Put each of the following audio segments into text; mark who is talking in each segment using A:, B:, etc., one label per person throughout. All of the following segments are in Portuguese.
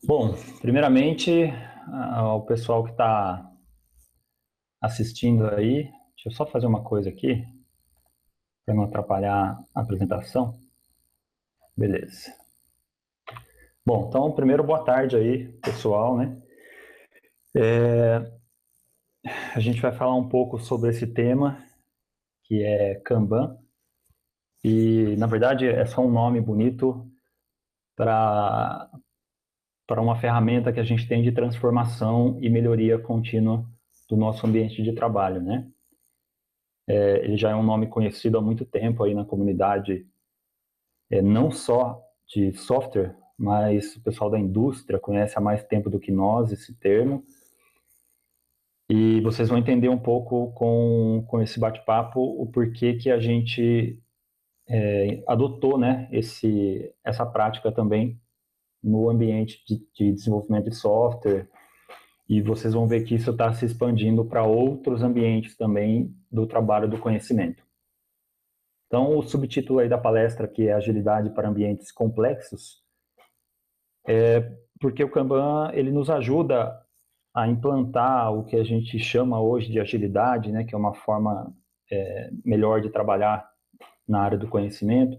A: Bom, primeiramente, ao pessoal que está assistindo aí, deixa eu só fazer uma coisa aqui, para não atrapalhar a apresentação. Beleza. Bom, então, primeiro, boa tarde aí, pessoal, né? A gente vai falar um pouco sobre esse tema, que é Kanban, e, na verdade, é só um nome bonito para uma ferramenta que a gente tem de transformação e melhoria contínua do nosso ambiente de trabalho, né? Ele já é um nome conhecido há muito tempo aí na comunidade, não só de software, mas o pessoal da indústria conhece há mais tempo do que nós esse termo. E vocês vão entender um pouco com esse bate-papo o porquê que a gente adotou, né, essa prática também no ambiente de desenvolvimento de software. E vocês vão ver que isso está se expandindo para outros ambientes também do trabalho do conhecimento. Então, o subtítulo aí da palestra, que é Agilidade para Ambientes Complexos, porque o Kanban ele nos ajuda a implantar o que a gente chama hoje de agilidade, né, que é uma forma melhor de trabalhar na área do conhecimento.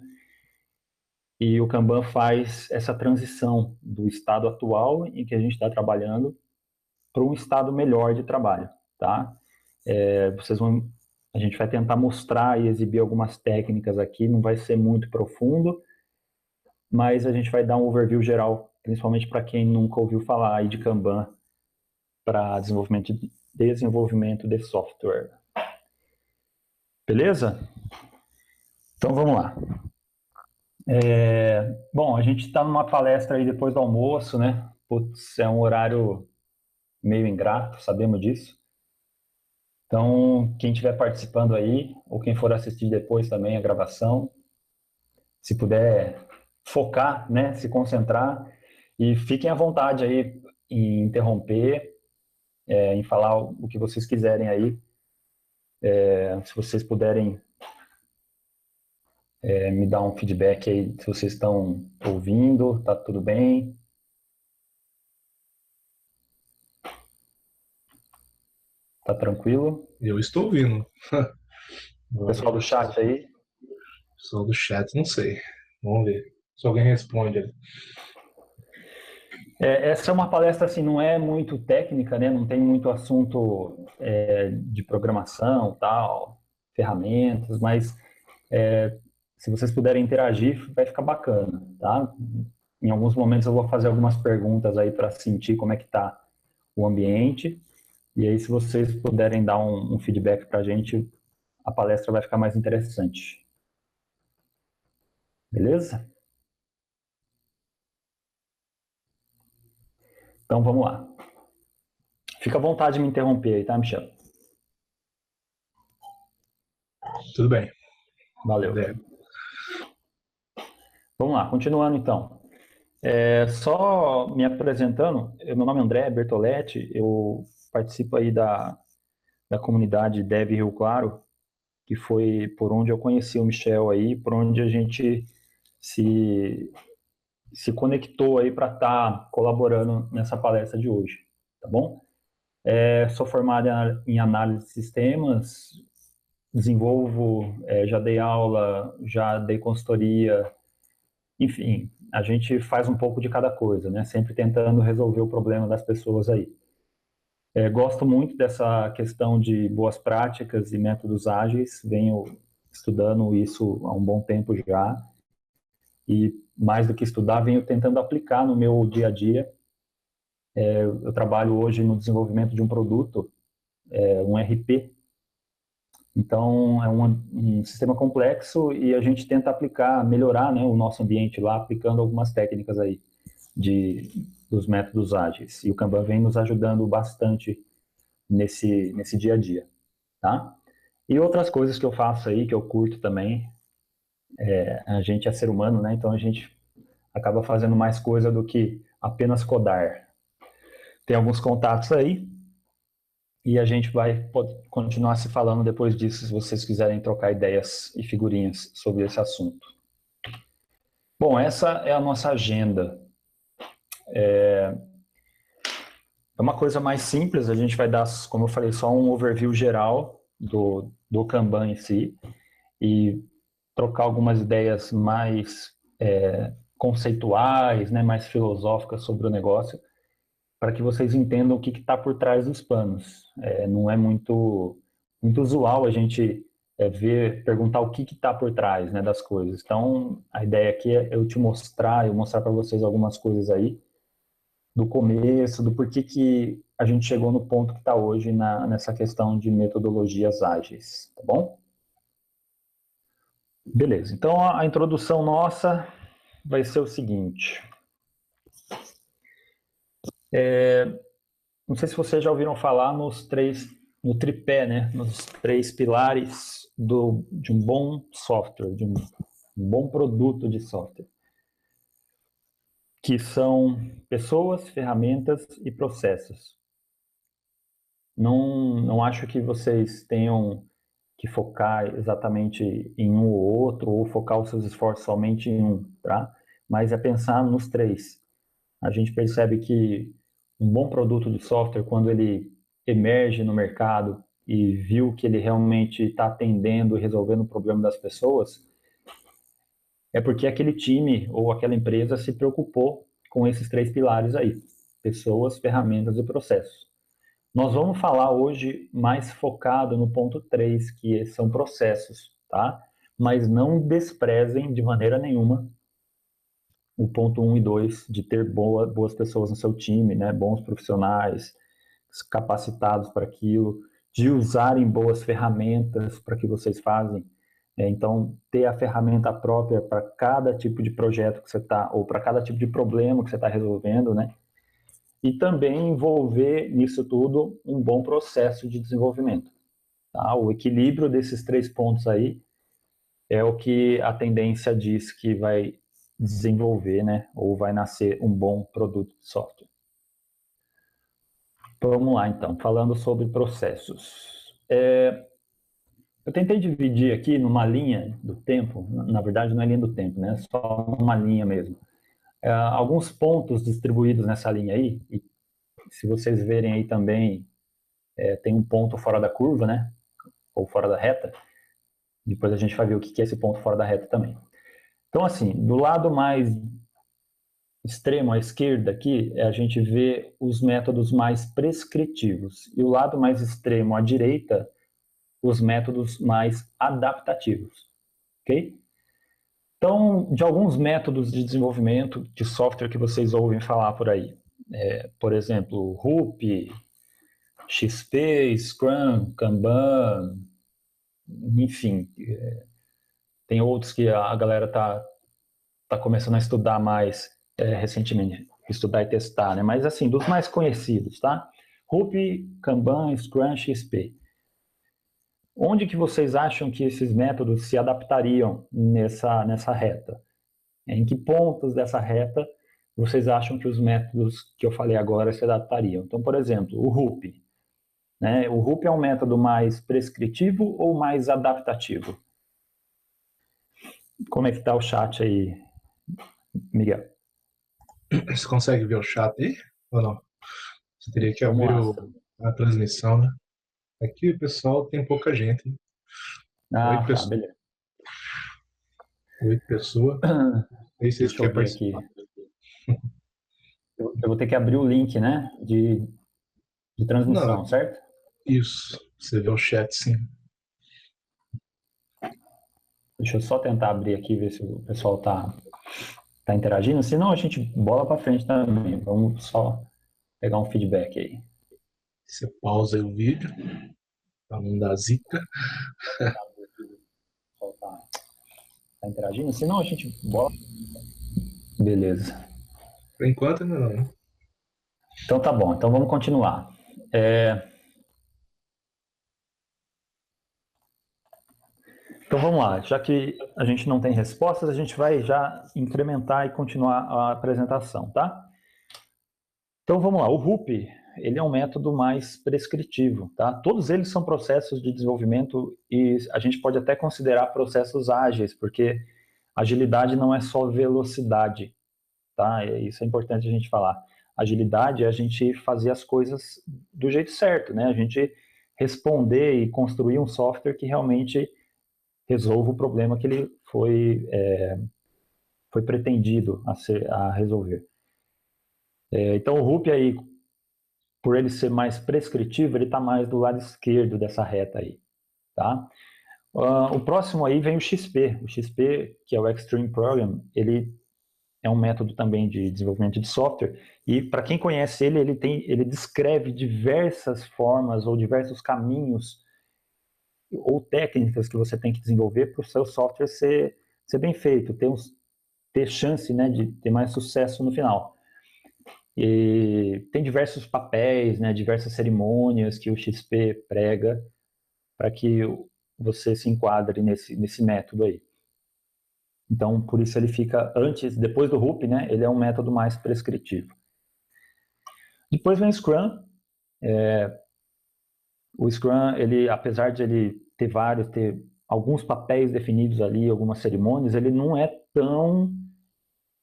A: E o Kanban faz essa transição do estado atual em que a gente está trabalhando para um estado melhor de trabalho, tá? A gente vai tentar mostrar e exibir algumas técnicas aqui, não vai ser muito profundo, mas a gente vai dar um overview geral, principalmente para quem nunca ouviu falar aí de Kanban para desenvolvimento de software. Beleza? Então vamos lá. Bom, a gente está numa palestra aí depois do almoço, né? Putz, é um horário meio ingrato, sabemos disso. Então, quem estiver participando aí, ou quem for assistir depois também a gravação, se puder focar, né, se concentrar, e fiquem à vontade aí em interromper, em falar o que vocês quiserem aí. Se vocês puderem me dar um feedback aí, se vocês estão ouvindo, tá tudo bem? Tá tranquilo?
B: Eu estou ouvindo. Agora,
A: Pessoal do chat aí?
B: pessoal do chat, não sei. Vamos ver se alguém responde ali.
A: Essa é uma palestra, assim, não é muito técnica, né? Não tem muito assunto de programação, tal, ferramentas, mas se vocês puderem interagir, vai ficar bacana, tá? Em alguns momentos eu vou fazer algumas perguntas aí para sentir como é que tá o ambiente, e aí se vocês puderem dar um feedback para a gente, a palestra vai ficar mais interessante. Beleza? Então vamos lá. Fica à vontade de me interromper aí, tá, Michel?
B: Tudo bem.
A: Valeu. Vamos lá, continuando então. Só me apresentando, meu nome é André Bertoletti, eu participo aí da comunidade Dev Rio Claro, que foi por onde eu conheci o Michel aí, por onde a gente se, se conectou aí para estar colaborando nessa palestra de hoje, tá bom? Sou formado em análise de sistemas, desenvolvo, já dei aula, já dei consultoria, enfim, a gente faz um pouco de cada coisa, né? Sempre tentando resolver o problema das pessoas aí. Gosto muito dessa questão de boas práticas e métodos ágeis, venho estudando isso há um bom tempo já, e mais do que estudar, venho tentando aplicar no meu dia a dia. Eu trabalho hoje no desenvolvimento de um produto, um RP, então é um sistema complexo e a gente tenta aplicar, melhorar, né, o nosso ambiente lá, aplicando algumas técnicas aí dos métodos ágeis. E o Kanban vem nos ajudando bastante nesse dia a dia, tá? E outras coisas que eu faço aí, que eu curto também, a gente é ser humano, né? Então a gente acaba fazendo mais coisa do que apenas codar. Tem alguns contatos aí e a gente vai continuar se falando depois disso, se vocês quiserem trocar ideias e figurinhas sobre esse assunto. Bom, essa é a nossa agenda. É uma coisa mais simples, a gente vai dar, como eu falei, só um overview geral do Kanban em si e trocar algumas ideias mais conceituais, né, mais filosóficas sobre o negócio, para que vocês entendam o que está por trás dos panos. Não é muito usual a gente perguntar o que está por trás, né, das coisas. Então, a ideia aqui é eu mostrar para vocês algumas coisas aí, do começo, do porquê que a gente chegou no ponto que está hoje nessa questão de metodologias ágeis, tá bom? Beleza, então a introdução nossa vai ser o seguinte. Não sei se vocês já ouviram falar no tripé, né? Nos 3 pilares de um bom software, de um bom produto de software, que são pessoas, ferramentas e processos. Não acho que vocês tenham que focar exatamente em um ou outro, ou focar os seus esforços somente em um, tá? Mas é pensar nos 3. A gente percebe que um bom produto de software, quando ele emerge no mercado e viu que ele realmente está atendendo e resolvendo o problema das pessoas, é porque aquele time ou aquela empresa se preocupou com esses 3 pilares aí: pessoas, ferramentas e processos. Nós vamos falar hoje mais focado no ponto 3, que são processos, tá? Mas não desprezem de maneira nenhuma o ponto 1 e 2, de ter boas pessoas no seu time, né? Bons profissionais, capacitados para aquilo, de usarem boas ferramentas para que vocês fazem. Então, ter a ferramenta própria para cada tipo de projeto que você está, ou para cada tipo de problema que você está resolvendo, né? E também envolver nisso tudo um bom processo de desenvolvimento. Tá? O equilíbrio desses 3 pontos aí é o que a tendência diz que vai desenvolver, né? Ou vai nascer um bom produto de software. Vamos lá, então, falando sobre processos. Eu tentei dividir aqui numa linha do tempo, na verdade não é linha do tempo, né? É só uma linha mesmo. Alguns pontos distribuídos nessa linha aí, e se vocês verem aí também, tem um ponto fora da curva, né? Ou fora da reta. Depois a gente vai ver o que é esse ponto fora da reta também. Então, assim, do lado mais extremo à esquerda aqui, a gente vê os métodos mais prescritivos. E o lado mais extremo à direita, os métodos mais adaptativos. Ok? Então, de alguns métodos de desenvolvimento de software que vocês ouvem falar por aí. Por exemplo, RUP, XP, Scrum, Kanban, enfim, tem outros que a galera tá começando a estudar mais recentemente, estudar e testar, né? Mas assim, dos mais conhecidos, tá? RUP, Kanban, Scrum, XP. Onde que vocês acham que esses métodos se adaptariam nessa reta? Em que pontos dessa reta vocês acham que os métodos que eu falei agora se adaptariam? Então, por exemplo, o RUP. Né? O RUP é um método mais prescritivo ou mais adaptativo? Como é que está o chat aí, Miguel?
B: Você consegue ver o chat aí? Ou não? Você teria que
A: Vamos
B: abrir
A: lá.
B: a transmissão, né? Aqui o pessoal tem pouca gente, né?
A: Ah,
B: Oito
A: tá,
B: pessoas.
A: beleza.
B: 8 pessoas. Aí vocês
A: Deixa eu
B: querem
A: ver aqui.
B: participar.
A: Eu vou ter que abrir o link, né, de
B: Não,
A: transmissão, certo?
B: isso. Você vê o chat, sim.
A: Deixa eu só tentar abrir aqui, ver se o pessoal tá interagindo. Se não, a gente bola para frente também. Vamos só pegar um feedback aí.
B: Você pausa aí o vídeo, para não dar zica.
A: O pessoal tá interagindo. Se não, a gente bola. Beleza.
B: Por enquanto ainda não, né?
A: Então tá bom. Então vamos continuar. Então vamos lá. Já que a gente não tem respostas, a gente vai já incrementar e continuar a apresentação, tá? Então vamos lá. O RUP, ele é um método mais prescritivo, tá? Todos eles são processos de desenvolvimento e a gente pode até considerar processos ágeis, porque agilidade não é só velocidade, tá? Isso é importante a gente falar. Agilidade é a gente fazer as coisas do jeito certo, né? A gente responder e construir um software que realmente resolva o problema que ele foi pretendido a resolver. Então, o RUP aí, por ele ser mais prescritivo, ele está mais do lado esquerdo dessa reta aí, tá? O próximo aí vem o XP. O XP, que é o Extreme Program, ele é um método também de desenvolvimento de software, e para quem conhece ele, ele descreve diversas formas ou diversos caminhos ou técnicas que você tem que desenvolver para o seu software ser bem feito, ter chance, né, de ter mais sucesso no final. E tem diversos papéis, né, diversas cerimônias que o XP prega para que você se enquadre nesse método aí. Então, por isso ele fica depois do RUP, né, ele é um método mais prescritivo. Depois vem o Scrum. O Scrum, ele, apesar de ele ter alguns papéis definidos ali, algumas cerimônias, ele não é tão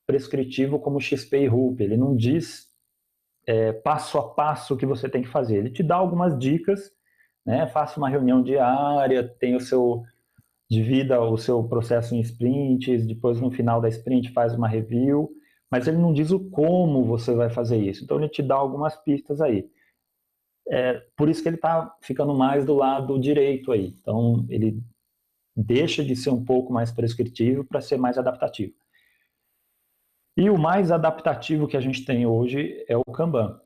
A: prescritivo como o XP e RUP. Ele não diz passo a passo o que você tem que fazer. Ele te dá algumas dicas, né? Faça uma reunião diária, divida o seu processo em sprints, depois no final da sprint faz uma review, mas ele não diz o como você vai fazer isso. Então ele te dá algumas pistas aí. Por isso que ele está ficando mais do lado direito aí. Então ele deixa de ser um pouco mais prescritivo para ser mais adaptativo. E o mais adaptativo que a gente tem hoje é o Kanban.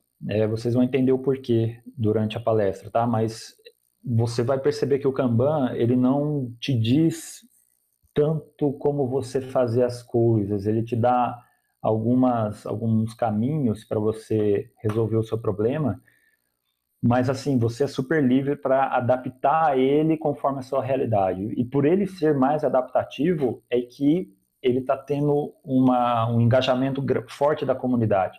A: Vocês vão entender o porquê durante a palestra, tá? Mas você vai perceber que o Kanban, ele não te diz tanto como você fazer as coisas, ele te dá alguns caminhos para você resolver o seu problema, mas assim, você é super livre para adaptar ele conforme a sua realidade. E por ele ser mais adaptativo, é que ele está tendo um engajamento forte da comunidade.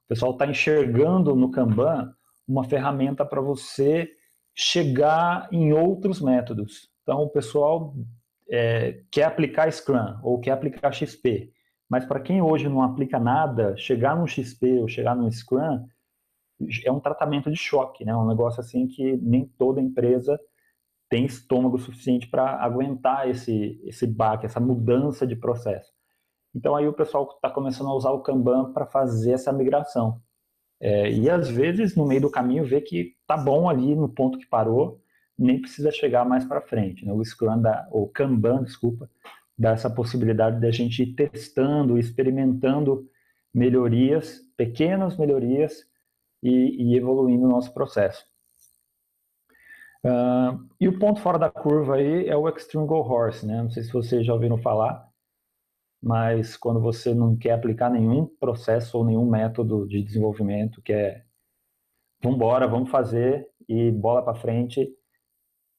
A: O pessoal está enxergando no Kanban uma ferramenta para você chegar em outros métodos. Então, o pessoal quer aplicar Scrum ou quer aplicar XP, mas para quem hoje não aplica nada, chegar no XP ou chegar no Scrum é um tratamento de choque, né? Um negócio assim que nem toda empresa tem estômago suficiente para aguentar esse baque, essa mudança de processo. Então aí o pessoal está começando a usar o Kanban para fazer essa migração. E às vezes no meio do caminho vê que tá bom ali no ponto que parou, nem precisa chegar mais para frente, né? O Kanban, desculpa, dá essa possibilidade de a gente ir testando, experimentando melhorias, pequenas melhorias e evoluindo o nosso processo. E o ponto fora da curva aí é o Extreme Go Horse, né? Não sei se vocês já ouviram falar, mas quando você não quer aplicar nenhum processo ou nenhum método de desenvolvimento, vamos embora, vamos fazer e bola para frente,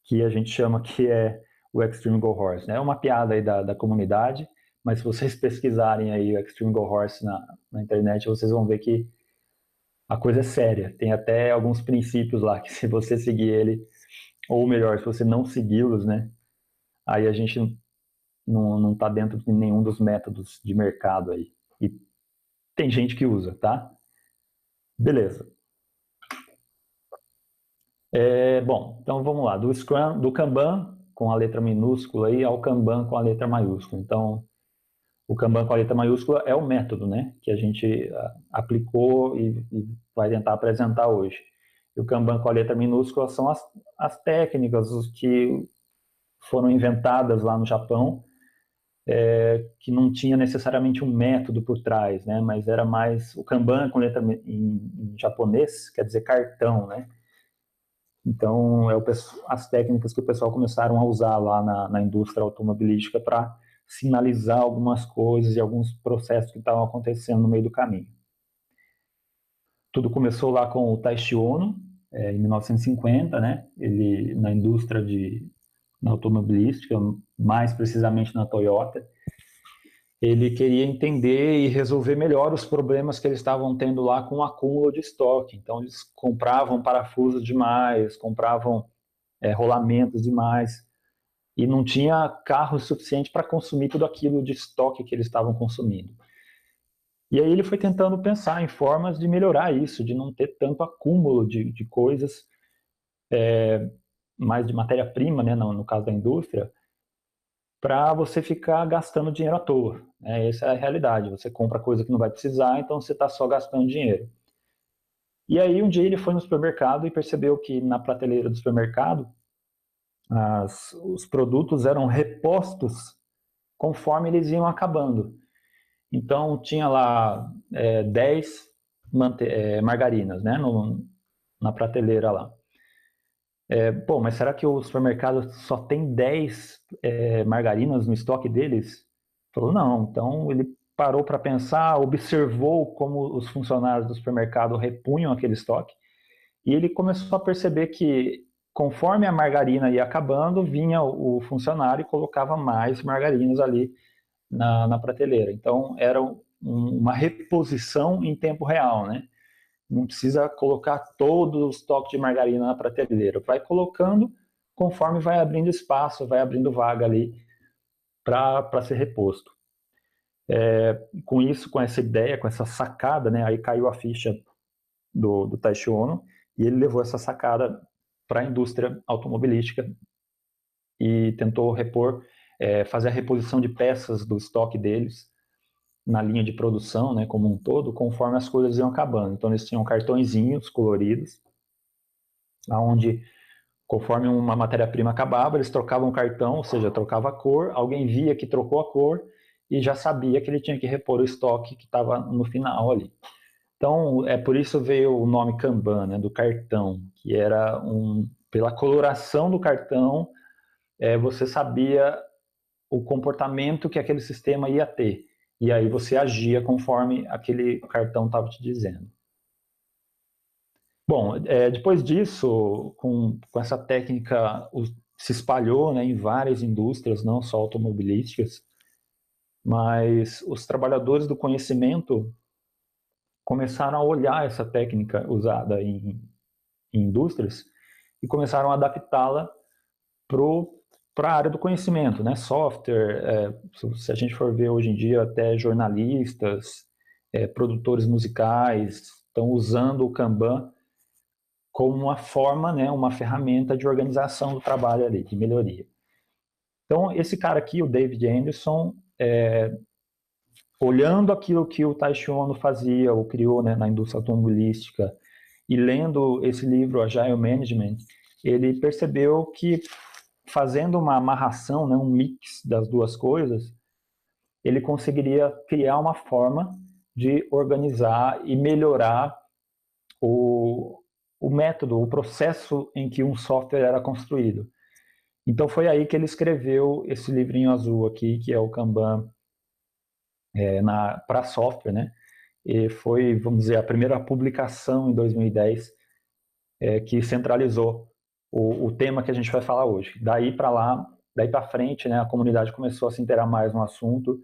A: que a gente chama que é o Extreme Go Horse, né? É uma piada aí da comunidade, mas se vocês pesquisarem aí o Extreme Go Horse na internet, vocês vão ver que a coisa é séria. Tem até alguns princípios lá que se você seguir ele, ou melhor, se você não segui-los, né? Aí a gente não está dentro de nenhum dos métodos de mercado aí. E tem gente que usa, tá? Beleza. Bom, então vamos lá. Do Scrum, do Kanban com a letra minúscula aí ao Kanban com a letra maiúscula. Então, o Kanban com a letra maiúscula é o método, né? Que a gente aplicou e vai tentar apresentar hoje. E o Kanban com a letra minúscula são as técnicas os que foram inventadas lá no Japão, que não tinha necessariamente um método por trás, né? Mas era mais o Kanban com letra em japonês, quer dizer cartão, né? Então, as técnicas que o pessoal começaram a usar lá na indústria automobilística para sinalizar algumas coisas e alguns processos que estavam acontecendo no meio do caminho. Tudo começou lá com o Taishi Ono, em 1950, né? Ele na indústria na automobilística, mais precisamente na Toyota. Ele queria entender e resolver melhor os problemas que eles estavam tendo lá com o acúmulo de estoque. Então, eles compravam parafusos demais, compravam rolamentos demais, e não tinha carro suficiente para consumir tudo aquilo de estoque que eles estavam consumindo. E aí ele foi tentando pensar em formas de melhorar isso, de não ter tanto acúmulo de coisas, mais de matéria-prima, né, no caso da indústria, para você ficar gastando dinheiro à toa. Essa é a realidade. Você compra coisa que não vai precisar, então você está só gastando dinheiro. E aí um dia ele foi no supermercado e percebeu que na prateleira do supermercado os produtos eram repostos conforme eles iam acabando. Então tinha lá 10 margarinas, né, na prateleira lá. Pô, mas será que o supermercado só tem 10 margarinas no estoque deles? Falou, não. Então ele parou para pensar, observou como os funcionários do supermercado repunham aquele estoque e ele começou a perceber que conforme a margarina ia acabando, vinha o funcionário e colocava mais margarinas ali na prateleira. Então era uma reposição em tempo real, né? Não precisa colocar todo o estoque de margarina na prateleira. Vai colocando conforme vai abrindo espaço, vai abrindo vaga ali para ser reposto. Com isso, com essa ideia, com essa sacada, né, aí caiu a ficha do Taishi Ono e ele levou essa sacada para a indústria automobilística e tentou fazer a reposição de peças do estoque deles na linha de produção, né, como um todo, conforme as coisas iam acabando. Então eles tinham cartõezinhos coloridos, onde conforme uma matéria-prima acabava, eles trocavam o cartão, ou seja, trocava a cor, alguém via que trocou a cor e já sabia que ele tinha que repor o estoque que estava no final ali. Então, por isso veio o nome Kanban, né, do cartão, que era pela coloração do cartão, você sabia o comportamento que aquele sistema ia ter. E aí você agia conforme aquele cartão estava te dizendo. Bom, depois disso, com essa técnica, se espalhou, né, em várias indústrias, não só automobilísticas, mas os trabalhadores do conhecimento começaram a olhar essa técnica usada em indústrias e começaram a adaptá-la para a área do conhecimento, né? Software, se a gente for ver hoje em dia, até jornalistas, produtores musicais estão usando o Kanban como uma forma, né, uma ferramenta de organização do trabalho ali, de melhoria. Então, esse cara aqui, o David Anderson, olhando aquilo que o Taishi Ono fazia, ou criou, né, na indústria automobilística, e lendo esse livro, Agile Management, ele percebeu que fazendo uma amarração, né, um mix das duas coisas, ele conseguiria criar uma forma de organizar e melhorar o método, o processo em que um software era construído. Então foi aí que ele escreveu esse livrinho azul aqui, que é o Kanban para software, né? E foi, vamos dizer, a primeira publicação em 2010 que centralizou o tema que a gente vai falar hoje. Daí para lá, daí para frente, né, a comunidade começou a se interar mais no assunto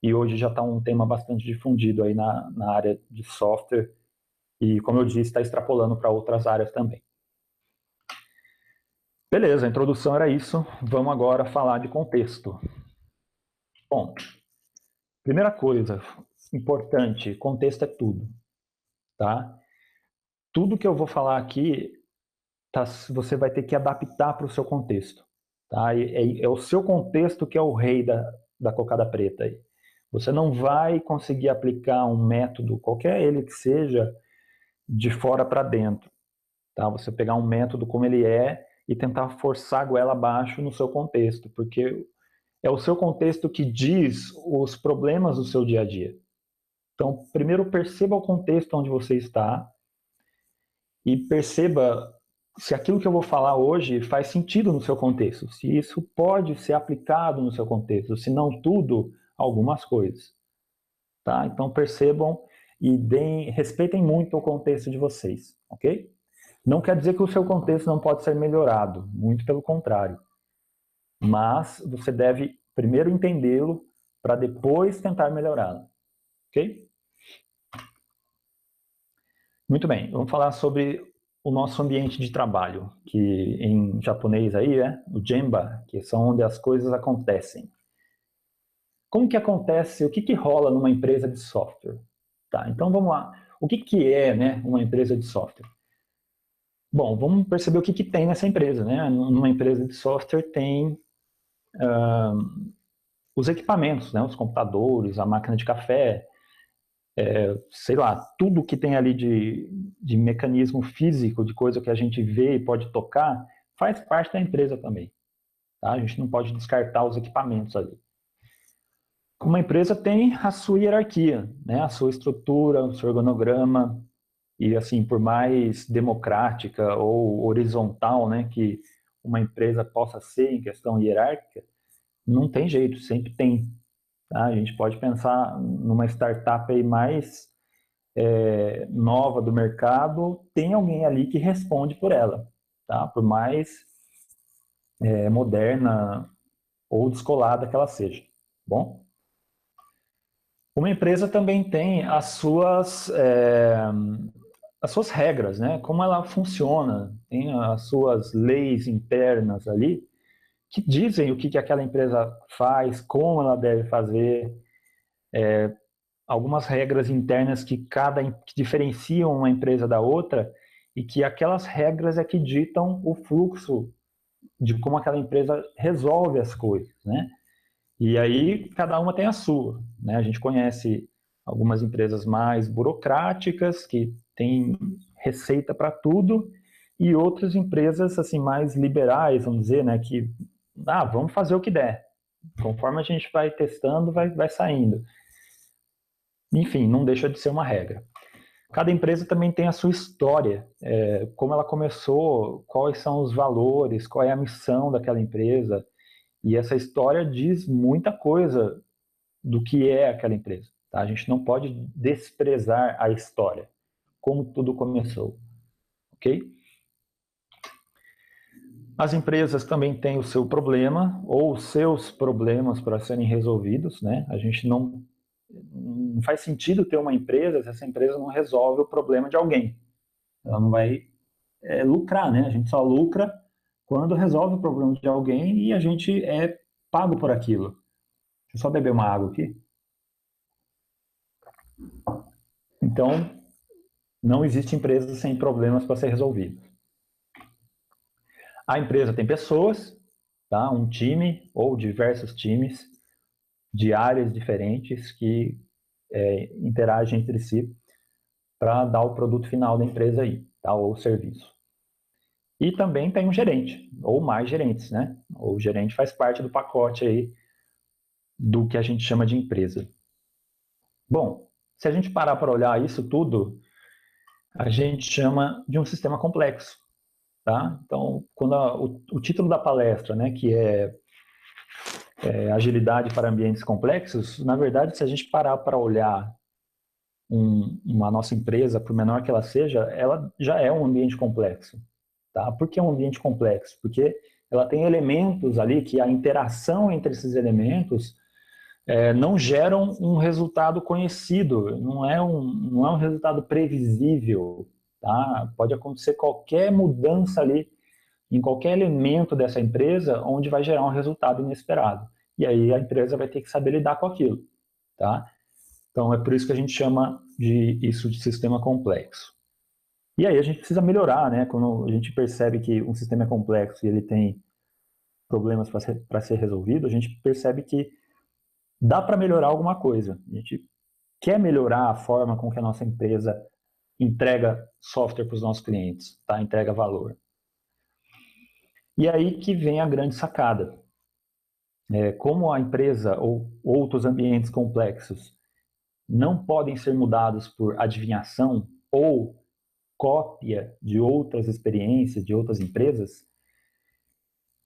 A: e hoje já está um tema bastante difundido aí na área de software e, como eu disse, está extrapolando para outras áreas também. Beleza, a introdução era isso. Vamos agora falar de contexto. Bom, primeira coisa importante, contexto é tudo, tá? Tudo que eu vou falar aqui, você vai ter que adaptar para o seu contexto, tá? É o seu contexto que é o rei da cocada preta aí. Você não vai conseguir aplicar um método, qualquer ele que seja, de fora para dentro, tá? Você pegar um método como ele é e tentar forçar a goela abaixo no seu contexto, porque é o seu contexto que diz os problemas do seu dia a dia. Então, primeiro perceba o contexto onde você está e perceba se aquilo que eu vou falar hoje faz sentido no seu contexto, se isso pode ser aplicado no seu contexto, se não tudo, algumas coisas. Tá? Então percebam e respeitem muito o contexto de vocês, ok? Não quer dizer que o seu contexto não pode ser melhorado, muito pelo contrário. Mas você deve primeiro entendê-lo para depois tentar melhorá-lo, ok? Muito bem, vamos falar sobre o nosso ambiente de trabalho, que em japonês aí é o Gemba, que são onde as coisas acontecem. como que acontece, o que que rola numa empresa de software? Tá, então vamos lá. O que que é, né, uma empresa de software? Bom, vamos perceber o que que tem nessa empresa, né? Numa empresa de software tem os equipamentos, né? Os computadores, a máquina de café, sei lá, tudo que tem ali de mecanismo físico, de coisa que a gente vê e pode tocar, faz parte da empresa também. Tá? A gente não pode descartar os equipamentos ali. Uma empresa tem a sua hierarquia, né? A sua estrutura, o seu organograma, e assim, por mais democrática ou horizontal, né, que uma empresa possa ser em questão hierárquica, não tem jeito, sempre tem. Tá? A gente pode pensar numa startup aí mais nova do mercado, tem alguém ali que responde por ela, tá? Por mais moderna ou descolada que ela seja. Bom, uma empresa também tem as suas regras, né? Como ela funciona, tem as suas leis internas ali que dizem o que, que aquela empresa faz, como ela deve fazer, algumas regras internas que diferenciam uma empresa da outra e que aquelas regras é que ditam o fluxo de como aquela empresa resolve as coisas, né? E aí cada uma tem a sua, né? A gente conhece algumas empresas mais burocráticas que têm receita para tudo e outras empresas assim mais liberais, vamos dizer, né? Que vamos fazer o que der. Conforme a gente vai testando, vai saindo. Enfim, não deixa de ser uma regra. Cada empresa também tem a sua história, como ela começou, quais são os valores, qual é a missão daquela empresa. E essa história diz muita coisa do que é aquela empresa. Tá? A gente não pode desprezar a história, como tudo começou. Ok? As empresas também têm o seu problema ou os seus problemas para serem resolvidos. Né? A gente não faz sentido ter uma empresa se essa empresa não resolve o problema de alguém. Ela não vai lucrar, né? A gente só lucra quando resolve o problema de alguém e a gente é pago por aquilo. Deixa eu só beber uma água aqui. Então, não existe empresa sem problemas para ser resolvidos. A empresa tem pessoas, tá? Um time ou diversos times de áreas diferentes que interagem entre si para dar o produto final da empresa aí, tá? Ou serviço. E também tem um gerente, ou mais gerentes, né? O gerente faz parte do pacote aí do que a gente chama de empresa. Bom, se a gente parar para olhar isso tudo, a gente chama de um sistema complexo, tá? Então, quando o título da palestra, né, que é agilidade para ambientes complexos, na verdade, se a gente parar para olhar uma nossa empresa, por menor que ela seja, ela já é um ambiente complexo, tá? Por que é um ambiente complexo? Porque ela tem elementos ali que a interação entre esses elementos não geram um resultado conhecido, não é um resultado previsível, tá? Pode acontecer qualquer mudança ali em qualquer elemento dessa empresa onde vai gerar um resultado inesperado. E aí a empresa vai ter que saber lidar com aquilo, tá? Então é por isso que a gente chama isso de sistema complexo. E aí a gente precisa melhorar, né? Quando a gente percebe que um sistema é complexo e ele tem problemas para ser resolvido, a gente percebe que dá para melhorar alguma coisa. A gente quer melhorar a forma com que a nossa empresa entrega software para os nossos clientes, tá? Entrega valor. E aí que vem a grande sacada. Como a empresa ou outros ambientes complexos não podem ser mudados por adivinhação ou cópia de outras experiências, de outras empresas,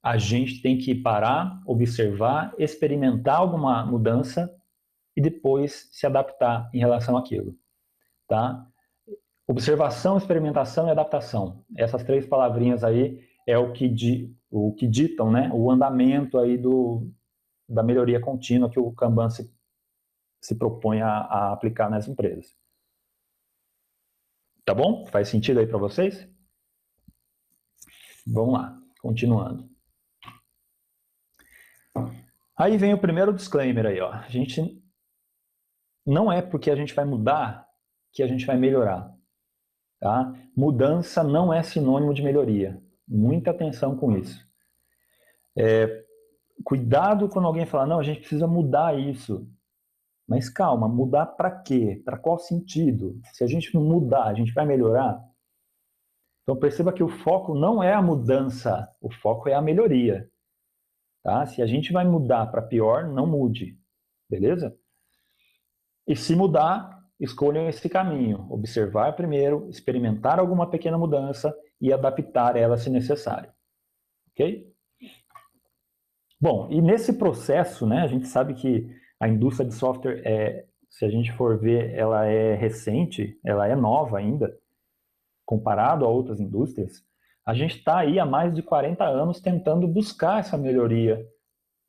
A: a gente tem que parar, observar, experimentar alguma mudança e depois se adaptar em relação àquilo, tá? Observação, experimentação e adaptação. Essas três palavrinhas aí é o que ditam, né, o andamento aí da melhoria contínua que o Kanban se propõe a aplicar nas empresas. Tá bom? Faz sentido aí para vocês? Vamos lá, continuando. Aí vem o primeiro disclaimer aí, ó. A gente não é porque a gente vai mudar que a gente vai melhorar, tá? Mudança não é sinônimo de melhoria. Muita atenção com isso. Cuidado quando alguém fala, não, a gente precisa mudar isso. Mas calma, mudar para quê? Para qual sentido? Se a gente não mudar, a gente vai melhorar? Então perceba que o foco não é a mudança, o foco é a melhoria, tá? Se a gente vai mudar para pior, não mude, beleza? E se mudar, escolham esse caminho, observar primeiro, experimentar alguma pequena mudança e adaptar ela se necessário, ok? Bom, e nesse processo, né, a gente sabe que a indústria de software se a gente for ver, ela é recente, ela é nova ainda, comparado a outras indústrias. A gente está aí há mais de 40 anos tentando buscar essa melhoria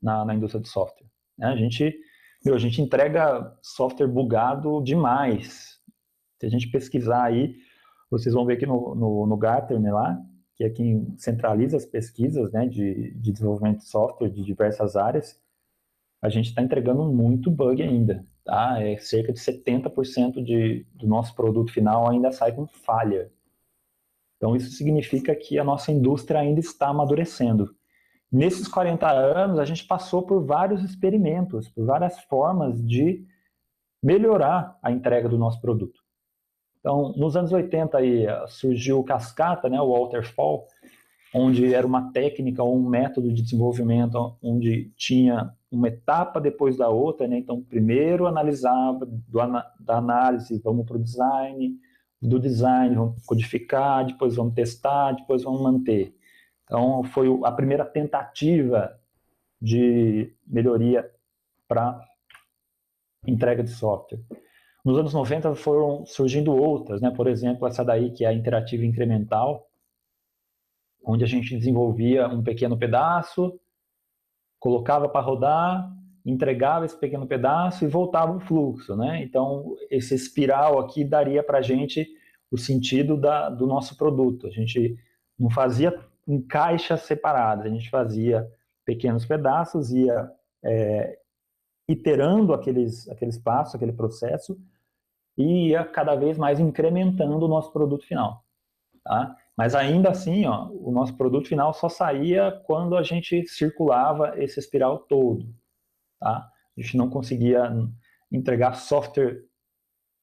A: na indústria de software, né? A gente entrega software bugado demais. Se a gente pesquisar aí, vocês vão ver que no Gartner lá, que é quem centraliza as pesquisas, né, de desenvolvimento de software de diversas áreas, a gente está entregando muito bug ainda, tá? Cerca de 70% do nosso produto final ainda sai com falha. Então, isso significa que a nossa indústria ainda está amadurecendo. Nesses 40 anos, a gente passou por vários experimentos, por várias formas de melhorar a entrega do nosso produto. Então, nos anos 80 aí, surgiu o Cascata, né, o Waterfall, onde era uma técnica ou um método de desenvolvimento onde tinha uma etapa depois da outra, né? Então, primeiro analisava, da análise vamos para o design, do design vamos codificar, depois vamos testar, depois vamos manter. Então, foi a primeira tentativa de melhoria para entrega de software. Nos anos 90 foram surgindo outras, né? Por exemplo, essa daí que é a interativa incremental, onde a gente desenvolvia um pequeno pedaço, colocava para rodar, entregava esse pequeno pedaço e voltava o fluxo, né? Então, esse espiral aqui daria para a gente o sentido do nosso produto. A gente não fazia em caixas separadas, a gente fazia pequenos pedaços, ia iterando aqueles passos, aquele processo, e ia cada vez mais incrementando o nosso produto final. Tá? Mas ainda assim, ó, o nosso produto final só saía quando a gente circulava esse espiral todo. Tá? A gente não conseguia entregar software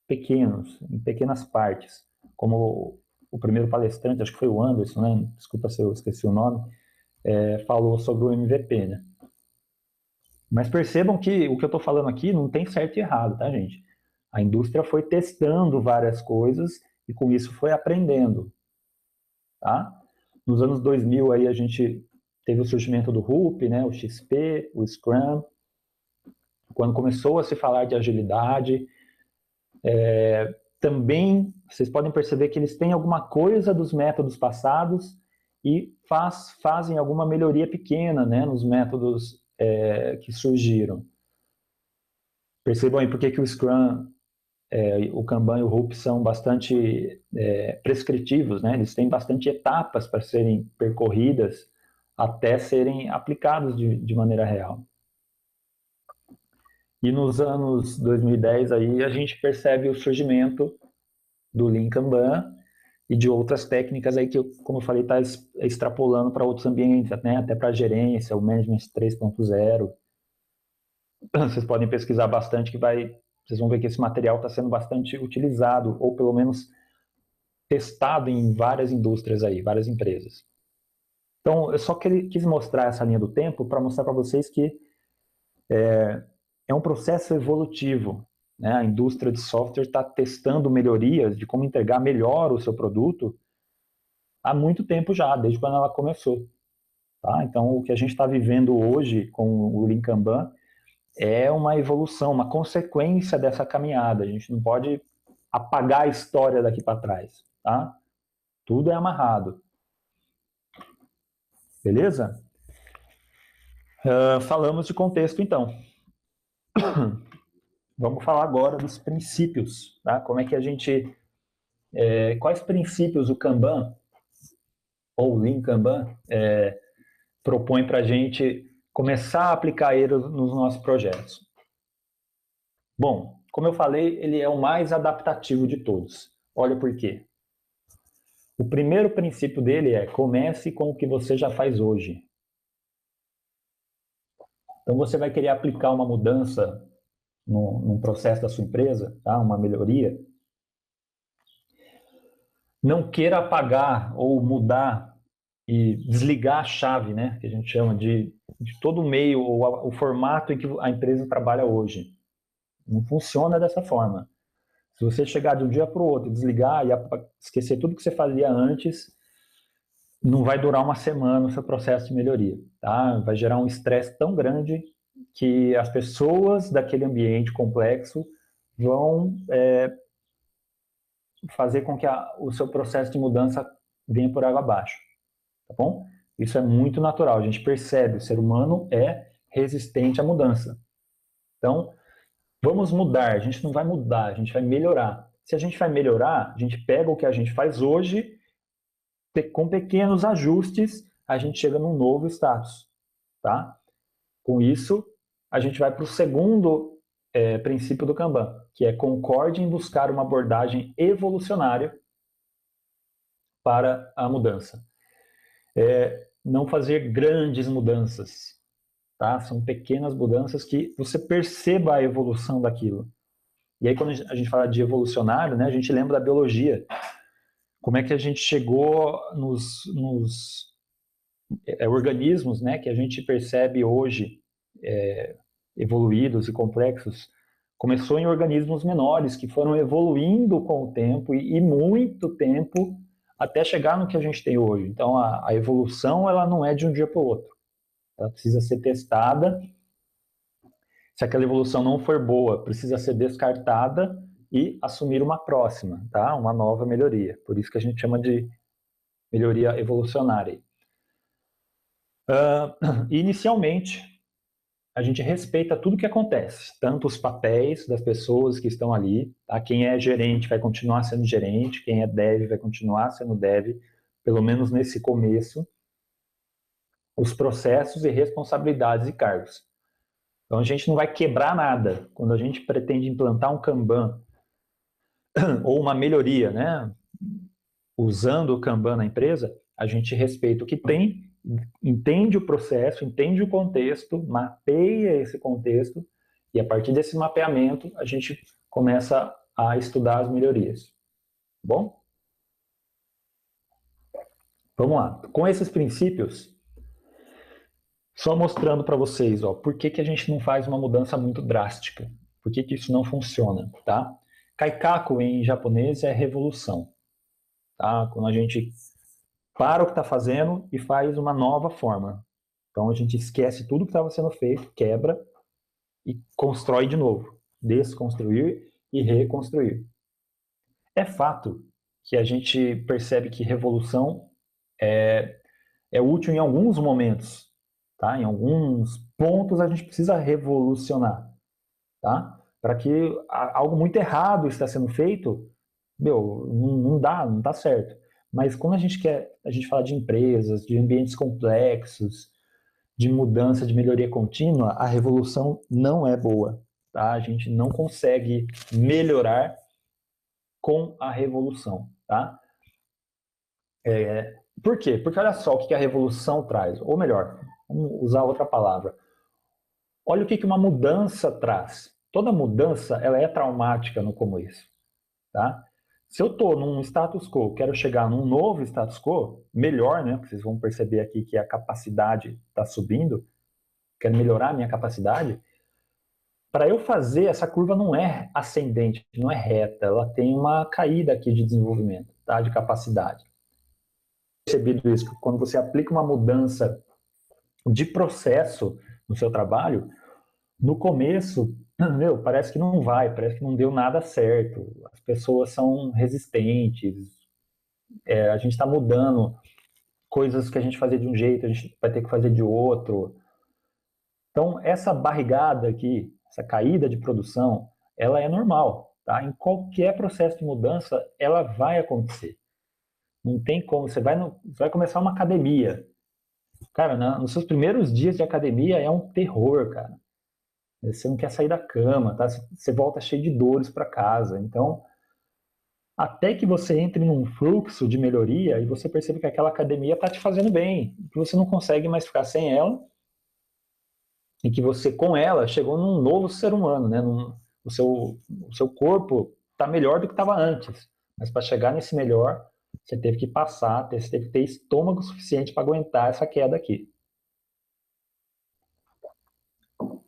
A: pequenos, em pequenas partes, como o primeiro palestrante, acho que foi o Anderson, né? Desculpa se eu esqueci o nome, falou sobre o MVP, né? Mas percebam que o que eu estou falando aqui não tem certo e errado, tá, gente? A indústria foi testando várias coisas e com isso foi aprendendo, tá? Nos anos 2000 aí a gente teve o surgimento do RUP, né, o XP, o Scrum, quando começou a se falar de agilidade, também vocês podem perceber que eles têm alguma coisa dos métodos passados e fazem alguma melhoria pequena, né, nos métodos que surgiram. Percebam aí por que o Scrum, o Kanban e o RUP são bastante prescritivos, né? Eles têm bastante etapas para serem percorridas até serem aplicados de maneira real. E nos anos 2010 aí a gente percebe o surgimento do Lean Kanban e de outras técnicas aí que, como eu falei, está extrapolando para outros ambientes, né? Até para a gerência, o Management 3.0. Vocês podem pesquisar bastante vocês vão ver que esse material está sendo bastante utilizado, ou pelo menos testado em várias indústrias aí, várias empresas. Então, eu só quis mostrar essa linha do tempo para mostrar para vocês que é um processo evolutivo, né? A indústria de software está testando melhorias de como entregar melhor o seu produto há muito tempo já, desde quando ela começou. Tá? Então, o que a gente está vivendo hoje com o Lean Kanban é uma evolução, uma consequência dessa caminhada. A gente não pode apagar a história daqui para trás. Tá? Tudo é amarrado. Beleza? Falamos de contexto, então. Vamos falar agora dos princípios. Tá? Como é que a gente... quais princípios o Kanban, ou Lean Kanban, propõe para a gente começar a aplicar ele nos nossos projetos? Bom, como eu falei, ele é o mais adaptativo de todos. Olha por quê. O primeiro princípio dele é: comece com o que você já faz hoje. Então, você vai querer aplicar uma mudança num processo da sua empresa, tá? Uma melhoria. Não queira apagar ou mudar e desligar a chave, né? Que a gente chama de todo o meio ou o formato em que a empresa trabalha hoje. Não funciona dessa forma. Se você chegar de um dia para o outro, desligar e esquecer tudo que você fazia antes, não vai durar uma semana o seu processo de melhoria, tá? Vai gerar um estresse tão grande que as pessoas daquele ambiente complexo vão fazer com que o seu processo de mudança venha por água abaixo, tá bom? Isso é muito natural, a gente percebe, o ser humano é resistente à mudança. Então, vamos mudar, a gente não vai mudar, a gente vai melhorar. Se a gente vai melhorar, a gente pega o que a gente faz hoje, com pequenos ajustes, a gente chega num novo status, tá? Com isso, a gente vai para o segundo princípio do Kanban, que é concorde em buscar uma abordagem evolucionária para a mudança. Não fazer grandes mudanças, tá? São pequenas mudanças que você perceba a evolução daquilo. E aí, quando a gente fala de evolucionário, né, a gente lembra da biologia. Como é que a gente chegou nos organismos, né, que a gente percebe hoje evoluídos e complexos, começou em organismos menores que foram evoluindo com o tempo e muito tempo até chegar no que a gente tem hoje. Então, a evolução ela não é de um dia para o outro. Ela precisa ser testada. Se aquela evolução não for boa, precisa ser descartada e assumir uma próxima, tá? Uma nova melhoria. Por isso que a gente chama de melhoria evolucionária. Inicialmente, a gente respeita tudo que acontece, tanto os papéis das pessoas que estão ali, tá? Quem é gerente vai continuar sendo gerente, quem é dev vai continuar sendo dev, pelo menos nesse começo, os processos e responsabilidades e cargos. Então a gente não vai quebrar nada. Quando a gente pretende implantar um Kanban ou uma melhoria, né, usando o Kanban na empresa, a gente respeita o que tem, entende o processo, entende o contexto, mapeia esse contexto e a partir desse mapeamento a gente começa a estudar as melhorias. Bom? Vamos lá. Com esses princípios, só mostrando para vocês, ó, por que a gente não faz uma mudança muito drástica? Por que isso não funciona, tá? Kaikaku em japonês é revolução, tá? Quando a gente para o que está fazendo e faz uma nova forma. Então a gente esquece tudo que estava sendo feito, quebra e constrói de novo. Desconstruir e reconstruir. É fato que a gente percebe que revolução é útil em alguns momentos, tá? Em alguns pontos a gente precisa revolucionar, tá? Para que algo muito errado está sendo feito, não dá, não está certo. Mas quando a gente fala de empresas, de ambientes complexos, de mudança, de melhoria contínua, a revolução não é boa, tá? A gente não consegue melhorar com a revolução, tá? Por quê? Porque olha só o que a revolução traz, ou melhor, vamos usar outra palavra. Olha o que uma mudança traz. Toda mudança ela é traumática no começo, tá? Se eu estou num status quo, quero chegar num novo status quo, melhor, né? Porque vocês vão perceber aqui que a capacidade está subindo, quero melhorar a minha capacidade. Para eu fazer, essa curva não é ascendente, não é reta, ela tem uma caída aqui de desenvolvimento, tá? De capacidade. Percebido isso, quando você aplica uma mudança de processo no seu trabalho, no começo, parece que não vai, parece que não deu nada certo, as pessoas são resistentes, a gente está mudando coisas que a gente fazia de um jeito, a gente vai ter que fazer de outro. Então, essa barrigada aqui, essa caída de produção, ela é normal, tá? Em qualquer processo de mudança, ela vai acontecer. Não tem como, você vai começar uma academia. Cara, nos seus primeiros dias de academia é um terror, cara. Você não quer sair da cama, tá? Você volta cheio de dores para casa. Então, até que você entre num fluxo de melhoria e você percebe que aquela academia está te fazendo bem, que você não consegue mais ficar sem ela e que você, com ela, chegou num novo ser humano, né? O seu corpo está melhor do que estava antes. Mas para chegar nesse melhor, você teve que passar, você teve que ter estômago suficiente para aguentar essa queda aqui.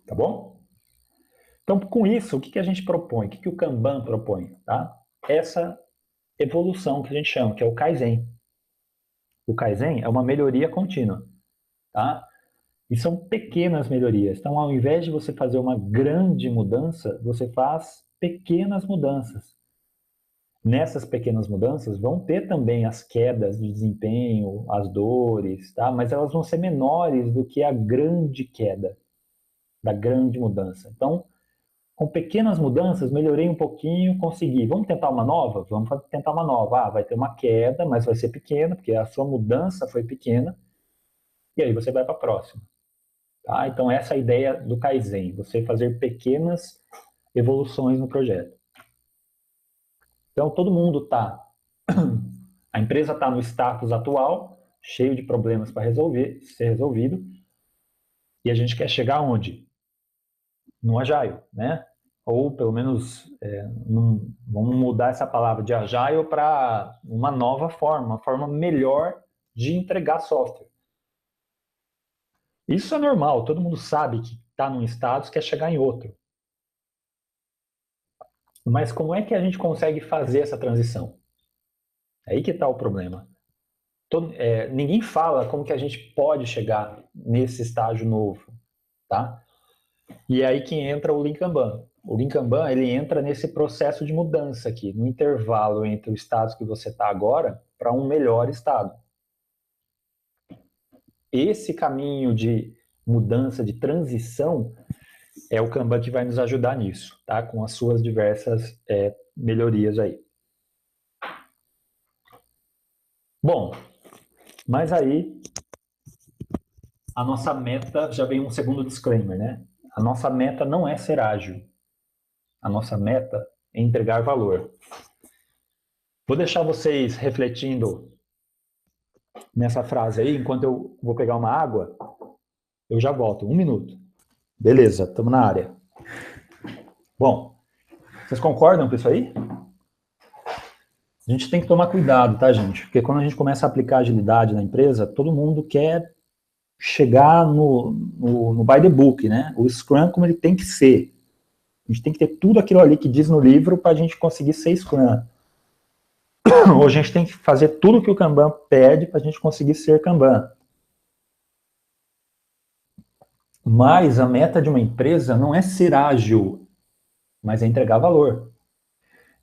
A: Tá bom? Então, com isso, o que a gente propõe? O que o Kanban propõe? Tá? Essa evolução que a gente chama, que é o Kaizen. O Kaizen é uma melhoria contínua. Tá? E são pequenas melhorias. Então, ao invés de você fazer uma grande mudança, você faz pequenas mudanças. Nessas pequenas mudanças vão ter também as quedas de desempenho, as dores, tá? Mas elas vão ser menores do que a grande queda, da grande mudança. Então, com pequenas mudanças, melhorei um pouquinho, consegui. Vamos tentar uma nova? Vamos tentar uma nova. Ah, vai ter uma queda, mas vai ser pequena, porque a sua mudança foi pequena. E aí você vai para a próxima. Tá? Então, essa é a ideia do Kaizen, você fazer pequenas evoluções no projeto. Então, todo mundo está... A empresa está no status atual, cheio de problemas para resolver, ser resolvido, e a gente quer chegar onde? No Agile, né? Ou pelo menos vamos mudar essa palavra de Agile para uma nova forma, uma forma melhor de entregar software. Isso é normal, todo mundo sabe que está num status, quer chegar em outro. Mas como é que a gente consegue fazer essa transição? É aí que está o problema. Ninguém fala como que a gente pode chegar nesse estágio novo, tá? E é aí que entra o Lean Kanban. O Lean Kanban, ele entra nesse processo de mudança aqui, no intervalo entre o estado que você está agora para um melhor estado. Esse caminho de mudança, de transição, é o Kanban que vai nos ajudar nisso, tá? Com as suas diversas melhorias aí. Bom, mas aí a nossa meta, já vem um segundo disclaimer, né? A nossa meta não é ser ágil. A nossa meta é entregar valor. Vou deixar vocês refletindo nessa frase aí, enquanto eu vou pegar uma água, eu já volto. 1 minuto. Beleza, estamos na área. Bom, vocês concordam com isso aí? A gente tem que tomar cuidado, tá, gente? Porque quando a gente começa a aplicar agilidade na empresa, todo mundo quer chegar no by the book, né? O Scrum como ele tem que ser. A gente tem que ter tudo aquilo ali que diz no livro para a gente conseguir ser Scrum. Ou a gente tem que fazer tudo que o Kanban pede para a gente conseguir ser Kanban. Mas a meta de uma empresa não é ser ágil, mas é entregar valor.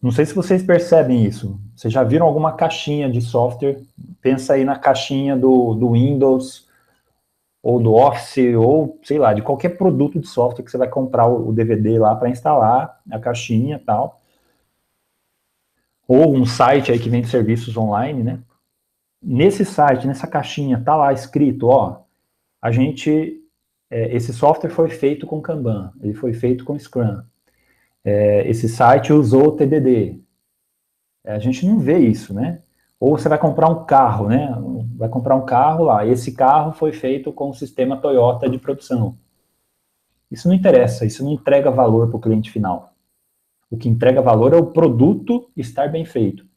A: Não sei se vocês percebem isso. Vocês já viram alguma caixinha de software? Pensa aí na caixinha do Windows, ou do Office, ou sei lá, de qualquer produto de software que você vai comprar o DVD lá para instalar, a caixinha e tal. Ou um site aí que vende serviços online, né? Nesse site, nessa caixinha, tá lá escrito, ó, esse software foi feito com Kanban, ele foi feito com Scrum. Esse site usou TDD. A gente não vê isso, né? Ou você vai comprar um carro, né? Vai comprar um carro lá, esse carro foi feito com o sistema Toyota de produção. Isso não interessa, isso não entrega valor para o cliente final. O que entrega valor é o produto estar bem feito.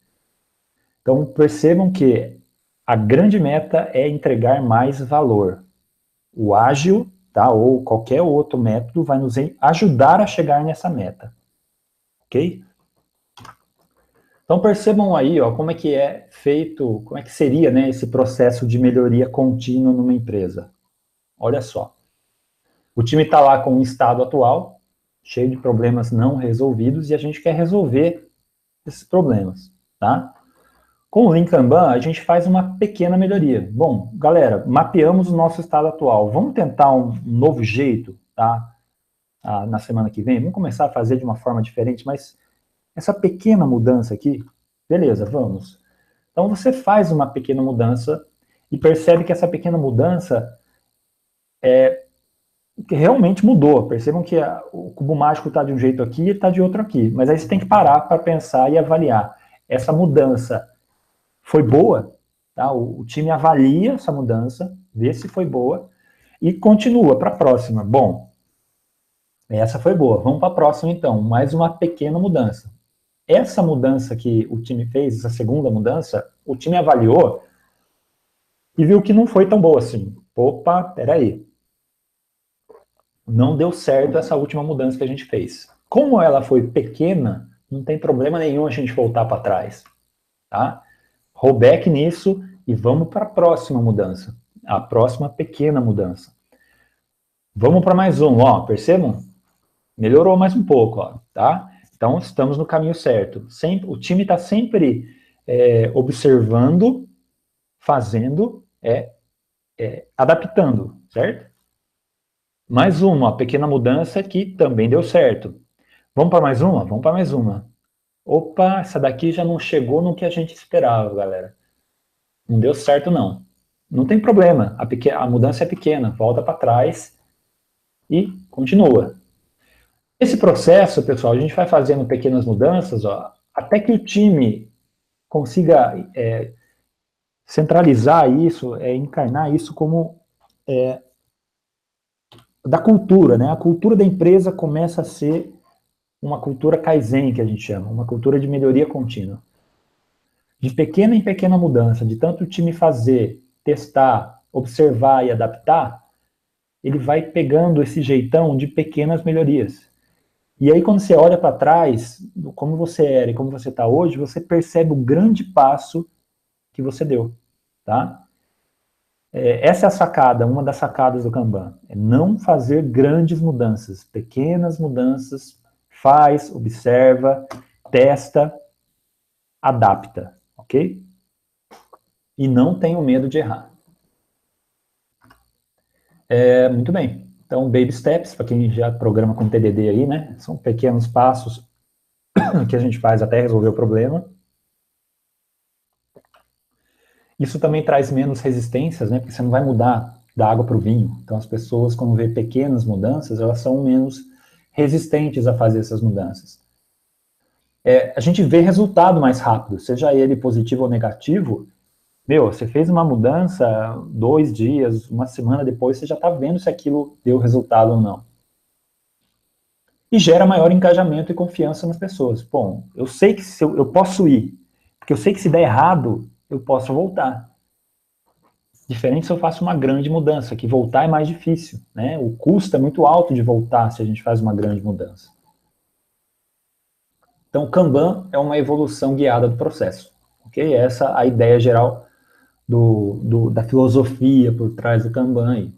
A: Então, percebam que a grande meta é entregar mais valor. O ágil, tá, ou qualquer outro método vai nos ajudar a chegar nessa meta. Ok? Então, percebam aí, ó, como é que é feito, como é que seria, né, esse processo de melhoria contínua numa empresa. Olha só. O time está lá com um estado atual, cheio de problemas não resolvidos, e a gente quer resolver esses problemas, tá? Com o Lean Kanban, a gente faz uma pequena melhoria. Bom, galera, mapeamos o nosso estado atual. Vamos tentar um novo jeito, tá? Na semana que vem. Vamos começar a fazer de uma forma diferente, mas essa pequena mudança aqui, beleza, vamos. Então você faz uma pequena mudança e percebe que essa pequena mudança que realmente mudou. Percebam que o cubo mágico está de um jeito aqui e está de outro aqui. Mas aí você tem que parar para pensar e avaliar. Essa mudança foi boa? Tá? O time avalia essa mudança, vê se foi boa e continua para a próxima. Bom, essa foi boa. Vamos para a próxima então. Mais uma pequena mudança. Essa mudança que o time fez, essa segunda mudança, o time avaliou e viu que não foi tão boa assim. Opa, peraí. Não deu certo essa última mudança que a gente fez. Como ela foi pequena, não tem problema nenhum a gente voltar para trás. Tá? Rollback nisso e vamos para a próxima mudança. A próxima pequena mudança. Vamos para mais um, ó, percebam? Melhorou mais um pouco, ó, tá? Então, estamos no caminho certo. O time está sempre observando, fazendo, adaptando, certo? Mais uma pequena mudança que também deu certo. Vamos para mais uma? Vamos para mais uma. Opa, essa daqui já não chegou no que a gente esperava, galera. Não deu certo, não. Não tem problema, a mudança é pequena, volta para trás e continua. Esse processo, pessoal, a gente vai fazendo pequenas mudanças, ó, até que o time consiga centralizar isso, encarnar isso como da cultura, né? A cultura da empresa começa a ser uma cultura Kaizen, que a gente chama, uma cultura de melhoria contínua. De pequena em pequena mudança, de tanto o time fazer, testar, observar e adaptar, ele vai pegando esse jeitão de pequenas melhorias. E aí, quando você olha para trás, como você era e como você está hoje, você percebe o grande passo que você deu, tá? Essa é a sacada, uma das sacadas do Kanban. É não fazer grandes mudanças, pequenas mudanças, faz, observa, testa, adapta, ok? E não tenha medo de errar. Muito bem. Então, baby steps, para quem já programa com TDD aí, né? São pequenos passos que a gente faz até resolver o problema. Isso também traz menos resistências, né? Porque você não vai mudar da água para o vinho. Então, as pessoas, quando vê pequenas mudanças, elas são menos resistentes a fazer essas mudanças. A gente vê resultado mais rápido, seja ele positivo ou negativo. Você fez uma mudança 2 dias, uma semana depois, você já está vendo se aquilo deu resultado ou não. E gera maior engajamento e confiança nas pessoas. Bom, eu sei que eu posso ir, porque eu sei que se der errado, eu posso voltar. Diferente se eu faço uma grande mudança, que voltar é mais difícil, né? O custo é muito alto de voltar se a gente faz uma grande mudança. Então, o Kanban é uma evolução guiada do processo. Ok? Essa é a ideia geral da filosofia por trás do Kanban aí.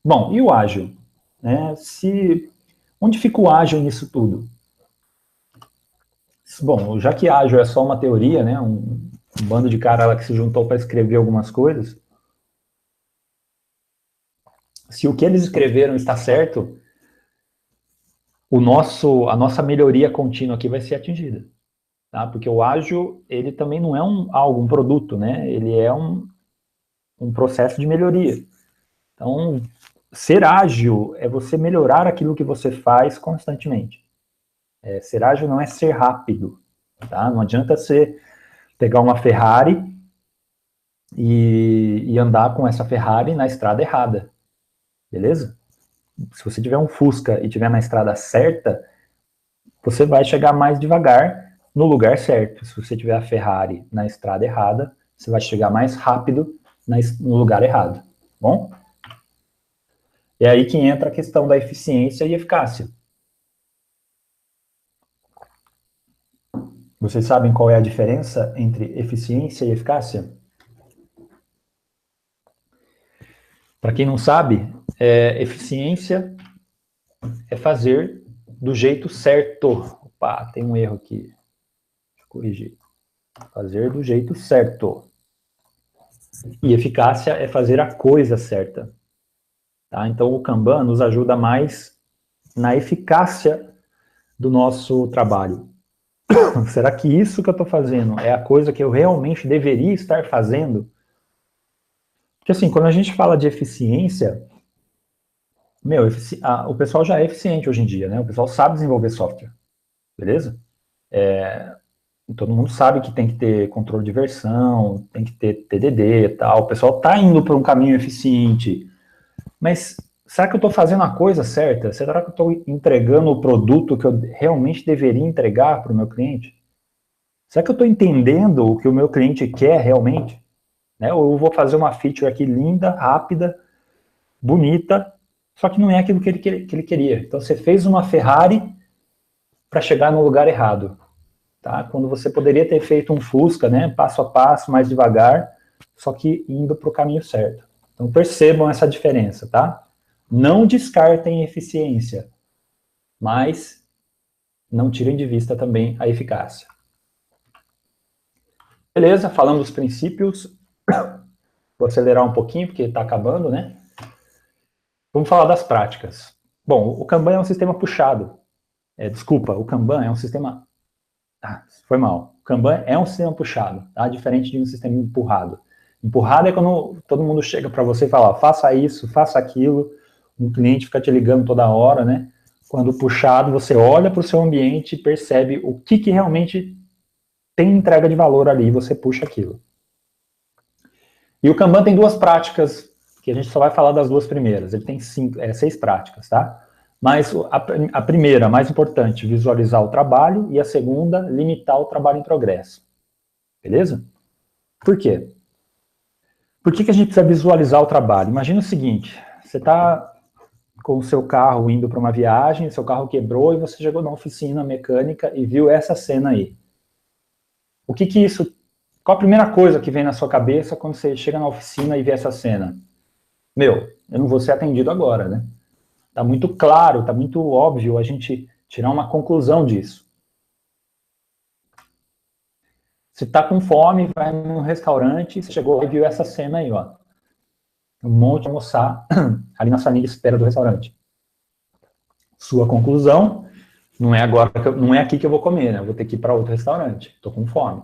A: Bom, e o ágil? Né? Onde fica o ágil nisso tudo? Bom, já que ágil é só uma teoria, né? Um bando de cara lá que se juntou para escrever algumas coisas, se o que eles escreveram está certo, a nossa melhoria contínua aqui vai ser atingida. Tá? Porque o ágil, ele também não é um produto, né? Ele é um processo de melhoria. Então, ser ágil é você melhorar aquilo que você faz constantemente. Ser ágil não é ser rápido, tá? Não adianta você pegar uma Ferrari e andar com essa Ferrari na estrada errada, beleza? Se você tiver um Fusca e tiver na estrada certa, você vai chegar mais devagar no lugar certo. Se você tiver a Ferrari na estrada errada, você vai chegar mais rápido no lugar errado, bom? É aí que entra a questão da eficiência e eficácia. Vocês sabem qual é a diferença entre eficiência e eficácia? Para quem não sabe, eficiência é fazer do jeito certo. Opa, tem um erro aqui. Deixa eu corrigir. Fazer do jeito certo. E eficácia é fazer a coisa certa. Tá? Então, o Kanban nos ajuda mais na eficácia do nosso trabalho. Será que isso que eu estou fazendo é a coisa que eu realmente deveria estar fazendo? Porque assim, quando a gente fala de eficiência, meu, o pessoal já é eficiente hoje em dia, né? O pessoal sabe desenvolver software, beleza? Todo mundo sabe que tem que ter controle de versão, tem que ter TDD e tal. O pessoal está indo para um caminho eficiente. Mas será que eu estou fazendo a coisa certa? Será que eu estou entregando o produto que eu realmente deveria entregar para o meu cliente? Será que eu estou entendendo o que o meu cliente quer realmente? Né? Ou eu vou fazer uma feature aqui linda, rápida, bonita, só que não é aquilo que ele queria. Então você fez uma Ferrari para chegar no lugar errado. Tá? Quando você poderia ter feito um Fusca, né, passo a passo, mais devagar, só que indo para o caminho certo. Então percebam essa diferença, tá? Não descartem eficiência, mas não tirem de vista também a eficácia. Beleza, falamos dos princípios. Vou acelerar um pouquinho, porque está acabando, né? Vamos falar das práticas. Bom, o Kanban é um sistema puxado. Desculpa, o Kanban é um sistema... foi mal. O Kanban é um sistema puxado, tá? Diferente de um sistema empurrado. Empurrado é quando todo mundo chega para você e fala, faça isso, faça aquilo, um cliente fica te ligando toda hora, né? Quando puxado, você olha para o seu ambiente e percebe o que realmente tem entrega de valor ali e você puxa aquilo. E o Kanban tem duas práticas, que a gente só vai falar das duas primeiras. Ele tem 6 práticas, tá? Mas a primeira, mais importante, visualizar o trabalho, e a segunda, limitar o trabalho em progresso. Beleza? Por quê? Por que a gente precisa visualizar o trabalho? Imagina o seguinte, você está com o seu carro indo para uma viagem, seu carro quebrou e você chegou na oficina mecânica e viu essa cena aí. O que isso... Qual a primeira coisa que vem na sua cabeça quando você chega na oficina e vê essa cena? Meu, eu não vou ser atendido agora, né? Tá muito claro, tá muito óbvio a gente tirar uma conclusão disso. Você tá com fome, vai num restaurante, você chegou e viu essa cena aí, ó. Um monte de almoçar ali na salinha de espera do restaurante. Sua conclusão, não é agora, não é aqui que eu vou comer, né? Eu vou ter que ir para outro restaurante. Tô com fome.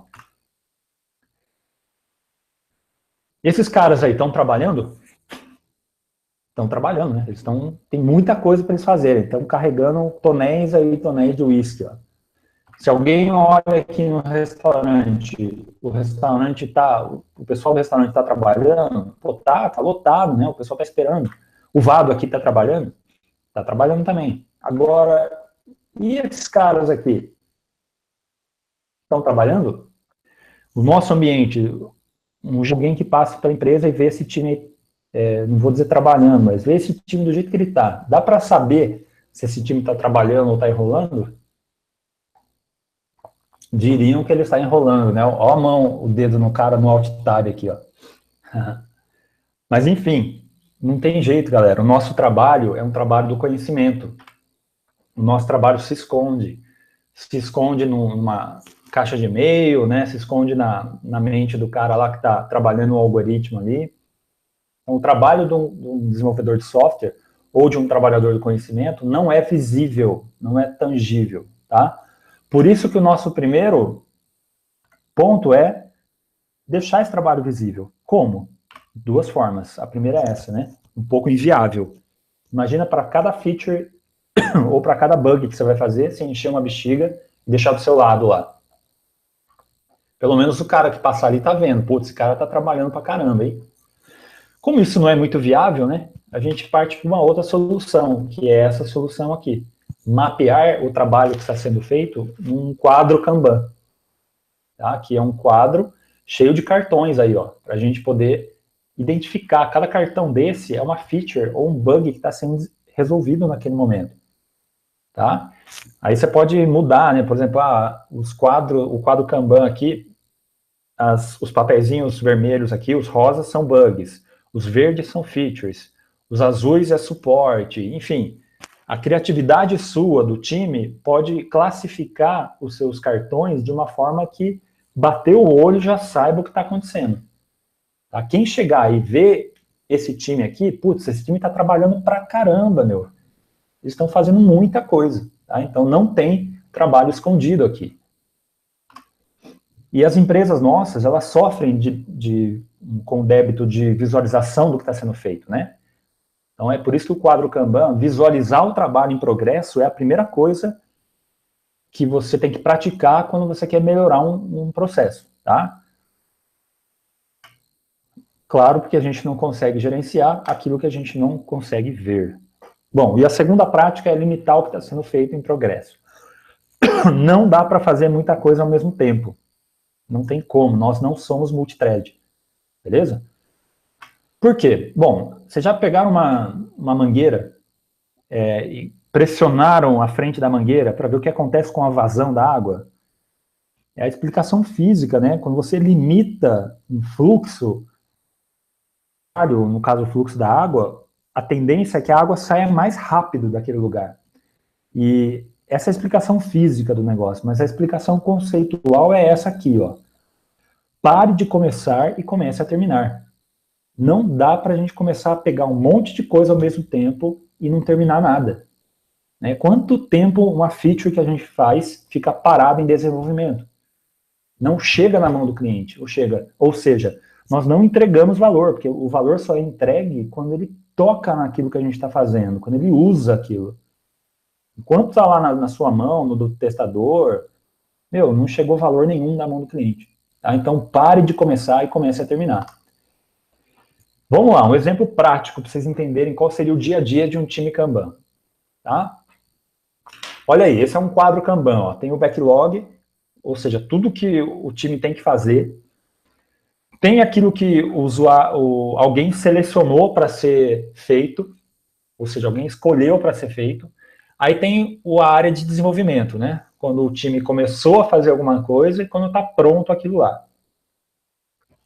A: Esses caras aí estão trabalhando? Estão trabalhando, né? Tem muita coisa para eles fazerem. Estão carregando tonéis aí, tonéis de uísque, ó. Se alguém olha aqui no restaurante, o pessoal do restaurante tá trabalhando, pô, tá lotado, né? O pessoal tá esperando. O Vado aqui tá trabalhando? Tá trabalhando também. Agora, e esses caras aqui? Estão trabalhando? O nosso ambiente, alguém que passa pela empresa e vê esse time, não vou dizer trabalhando, mas vê esse time do jeito que ele tá. Dá para saber se esse time tá trabalhando ou tá enrolando? Diriam que ele está enrolando, né? Ó a mão, o dedo no cara no alt tab aqui, ó. Mas enfim, não tem jeito, galera. O nosso trabalho é um trabalho do conhecimento. O nosso trabalho se esconde. Se esconde numa caixa de e-mail, né? Se esconde na mente do cara lá que está trabalhando o algoritmo ali. Então, o trabalho de um desenvolvedor de software ou de um trabalhador do conhecimento não é visível, não é tangível, tá? Por isso que o nosso primeiro ponto é deixar esse trabalho visível. Como? Duas formas. A primeira é essa, né? Um pouco inviável. Imagina para cada feature ou para cada bug que você vai fazer, você encher uma bexiga e deixar do seu lado lá. Pelo menos o cara que passar ali tá vendo. Putz, esse cara tá trabalhando pra caramba, hein? Como isso não é muito viável, né? A gente parte para uma outra solução, que é essa solução aqui. Mapear o trabalho que está sendo feito num quadro Kanban. Tá? Que é um quadro cheio de cartões aí, ó, para a gente poder identificar. Cada cartão desse é uma feature ou um bug que está sendo resolvido naquele momento. Tá? Aí você pode mudar, né? Por exemplo, o quadro Kanban aqui, os papeizinhos vermelhos aqui, os rosas são bugs, os verdes são features, os azuis é suporte, enfim. A criatividade sua, do time, pode classificar os seus cartões de uma forma que bateu o olho já saiba o que está acontecendo. Tá? Quem chegar e ver esse time aqui, putz, esse time está trabalhando pra caramba, meu. Eles estão fazendo muita coisa. Tá? Então não tem trabalho escondido aqui. E as empresas nossas, elas sofrem com o débito de visualização do que está sendo feito, né? Então, é por isso que o quadro Kanban, visualizar o trabalho em progresso, é a primeira coisa que você tem que praticar quando você quer melhorar um processo, tá? Claro, porque a gente não consegue gerenciar aquilo que a gente não consegue ver. Bom, e a segunda prática é limitar o que está sendo feito em progresso. Não dá para fazer muita coisa ao mesmo tempo. Não tem como, nós não somos multithread, beleza? Por quê? Bom, vocês já pegaram uma mangueira e pressionaram a frente da mangueira para ver o que acontece com a vazão da água? É a explicação física, né? Quando você limita um fluxo, no caso o fluxo da água, a tendência é que a água saia mais rápido daquele lugar. E essa é a explicação física do negócio, mas a explicação conceitual é essa aqui, ó. Pare de começar e comece a terminar. Não dá para a gente começar a pegar um monte de coisa ao mesmo tempo e não terminar nada. Né? Quanto tempo uma feature que a gente faz fica parada em desenvolvimento? Não chega na mão do cliente, ou seja, nós não entregamos valor, porque o valor só é entregue quando ele toca naquilo que a gente está fazendo, quando ele usa aquilo. Enquanto está lá na sua mão, no do testador, não chegou valor nenhum na mão do cliente. Tá? Então, pare de começar e comece a terminar. Vamos lá, um exemplo prático para vocês entenderem qual seria o dia a dia de um time Kanban. Tá? Olha aí, esse é um quadro Kanban. Ó. Tem o backlog, ou seja, tudo que o time tem que fazer. Tem aquilo que alguém selecionou para ser feito, ou seja, alguém escolheu para ser feito. Aí tem a área de desenvolvimento, né? Quando o time começou a fazer alguma coisa e quando está pronto aquilo lá.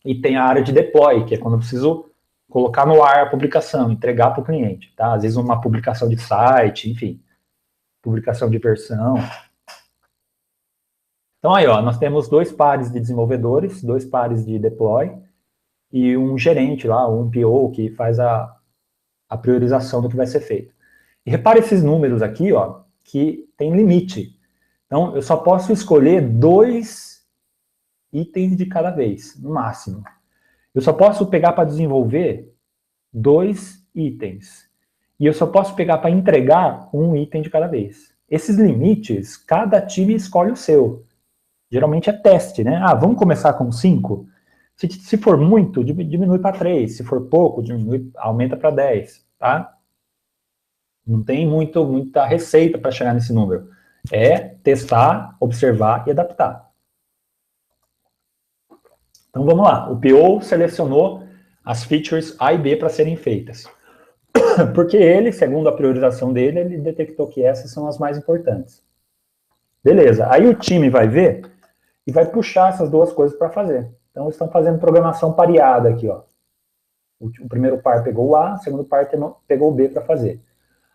A: E tem a área de deploy, que é quando eu preciso colocar no ar a publicação, entregar para o cliente, tá? Às vezes uma publicação de site, enfim, publicação de versão. Então aí, ó, nós temos 2 pares de desenvolvedores, 2 pares de deploy e um gerente lá, um PO, que faz a priorização do que vai ser feito. E repare esses números aqui, ó, que tem limite. Então, eu só posso escolher 2 itens de cada vez, no máximo. Eu só posso pegar para desenvolver 2 itens. E eu só posso pegar para entregar 1 item de cada vez. Esses limites, cada time escolhe o seu. Geralmente é teste, né? Vamos começar com 5? Se for muito, diminui para 3. Se for pouco, aumenta para 10, tá? Não tem muita receita para chegar nesse número. É testar, observar e adaptar. Então vamos lá. O PO selecionou as features A e B para serem feitas. Porque ele, segundo a priorização dele, ele detectou que essas são as mais importantes. Beleza. Aí o time vai ver e vai puxar essas 2 coisas para fazer. Então eles estão fazendo programação pareada aqui, ó. O primeiro par pegou o A, o segundo par pegou o B para fazer.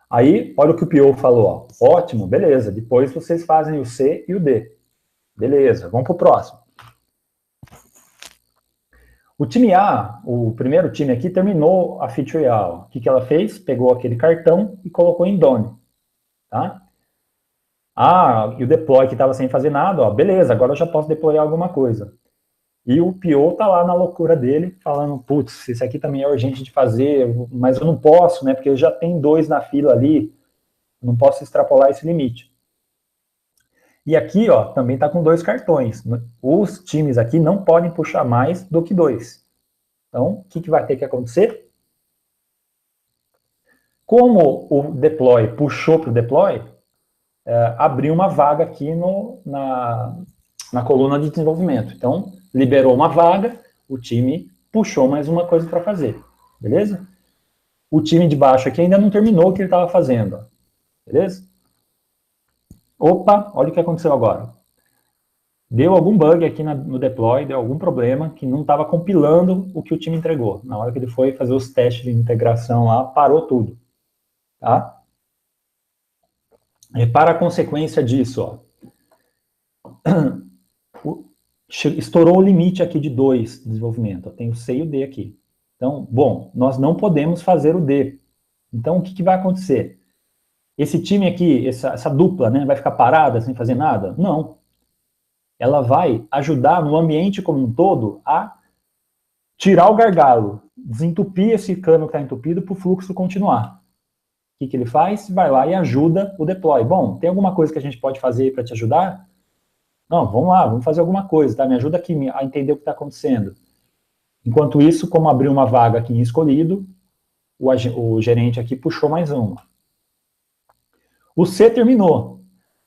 A: Aí, olha o que o PO falou, ó. Ótimo, beleza. Depois vocês fazem o C e o D. Beleza, vamos para o próximo. O time A, o primeiro time aqui, terminou a feature A. Ó. O que ela fez? Pegou aquele cartão e colocou em Done. Tá? E o deploy que estava sem fazer nada, ó, beleza, agora eu já posso deployar alguma coisa. E o PO tá lá na loucura dele, falando, putz, esse aqui também é urgente de fazer, mas eu não posso, né, porque eu já tenho 2 na fila ali, não posso extrapolar esse limite. E aqui, ó, também tá com 2 cartões. Os times aqui não podem puxar mais do que 2. Então, o que vai ter que acontecer? Como o deploy puxou para o deploy, abriu uma vaga aqui na coluna de desenvolvimento. Então, liberou uma vaga, o time puxou mais uma coisa para fazer. Beleza? O time de baixo aqui ainda não terminou o que ele estava fazendo. Beleza? Opa, olha o que aconteceu agora. Deu algum bug aqui no deploy, deu algum problema que não estava compilando o que o time entregou. Na hora que ele foi fazer os testes de integração lá, parou tudo. Tá? Repara a consequência disso. Ó. Estourou o limite aqui de 2 de desenvolvimento. Tem o C e o D aqui. Então, bom, nós não podemos fazer o D. Então, o que vai acontecer? Esse time aqui, essa dupla, né, vai ficar parada sem fazer nada? Não. ela vai ajudar no ambiente como um todo a tirar o gargalo, desentupir esse cano que está entupido para o fluxo continuar. O que ele faz? Vai lá e ajuda o deploy. Bom, tem alguma coisa que a gente pode fazer para te ajudar? Não, vamos lá, vamos fazer alguma coisa, tá? Me ajuda aqui a entender o que está acontecendo. Enquanto isso, como abriu uma vaga aqui em escolhido, o gerente aqui puxou mais uma. O C terminou,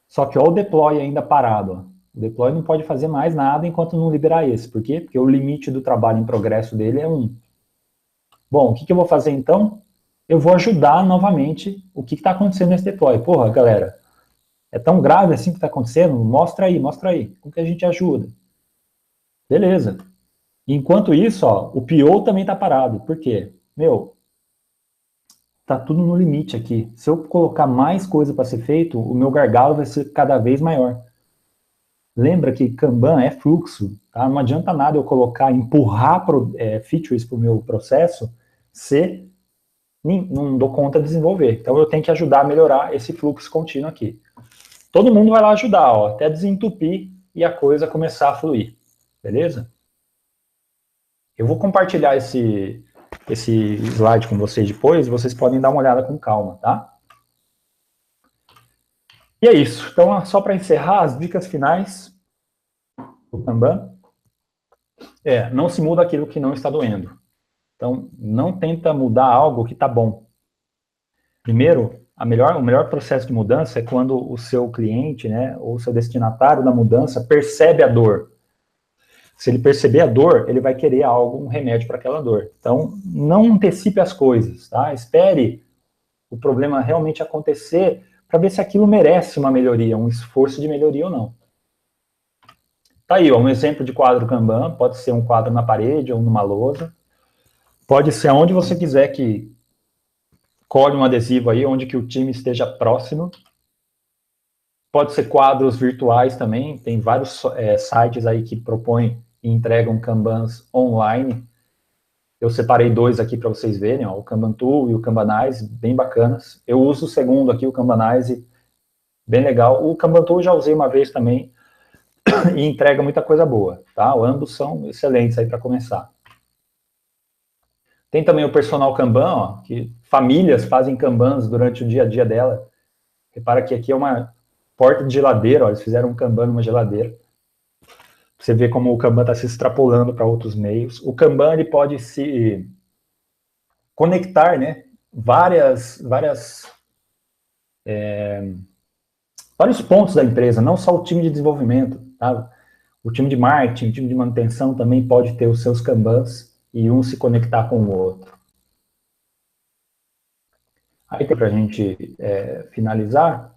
A: só que olha o deploy ainda parado. Ó. O deploy não pode fazer mais nada enquanto não liberar esse. Por quê? Porque o limite do trabalho em progresso dele é 1. Bom, o que eu vou fazer então? Eu vou ajudar novamente o que está acontecendo nesse deploy. Porra, galera, é tão grave assim que está acontecendo? Mostra aí. Como que a gente ajuda? Beleza. Enquanto isso, ó, o PO também está parado. Por quê? Meu, tá tudo no limite aqui. Se eu colocar mais coisa para ser feito, o meu gargalo vai ser cada vez maior. Lembra que Kanban é fluxo, tá? Não adianta nada eu colocar, empurrar features para o meu processo se não dou conta de desenvolver. Então eu tenho que ajudar a melhorar esse fluxo contínuo aqui. Todo mundo vai lá ajudar, ó, até desentupir e a coisa começar a fluir. Beleza? Eu vou compartilhar esse slide com vocês depois, e vocês podem dar uma olhada com calma, tá? E é isso. Então, só para encerrar, as dicas finais do Kanban. Não se muda aquilo que não está doendo. Então, não tenta mudar algo que está bom. Primeiro, o melhor processo de mudança é quando o seu cliente, né, ou o seu destinatário da mudança percebe a dor. Se ele perceber a dor, ele vai querer algo, um remédio para aquela dor. Então, não antecipe as coisas, tá? Espere o problema realmente acontecer para ver se aquilo merece uma melhoria, um esforço de melhoria ou não. Tá aí, ó, um exemplo de quadro Kanban, pode ser um quadro na parede ou numa lousa, pode ser aonde você quiser que cole um adesivo aí, onde que o time esteja próximo. Pode ser quadros virtuais também, tem vários sites aí que propõem e entregam Kanbans online. Eu separei 2 aqui para vocês verem, ó, o Kanban Tool e o Kanbanize, bem bacanas. Eu uso o segundo aqui, o Kanbanize, bem legal. O Kanban Tool eu já usei uma vez também e entrega muita coisa boa, tá? Ambos são excelentes aí para começar. Tem também o Personal Kanban, ó, que famílias fazem Kanbans durante o dia a dia dela. Repara que aqui é uma porta de geladeira, ó, eles fizeram um Kanban numa geladeira. Você vê como o Kanban está se extrapolando para outros meios. O Kanban ele pode se conectar, né, vários pontos da empresa, não só o time de desenvolvimento, tá? O time de marketing, o time de manutenção também pode ter os seus Kanbans e um se conectar com o outro. Aí tem para a gente finalizar,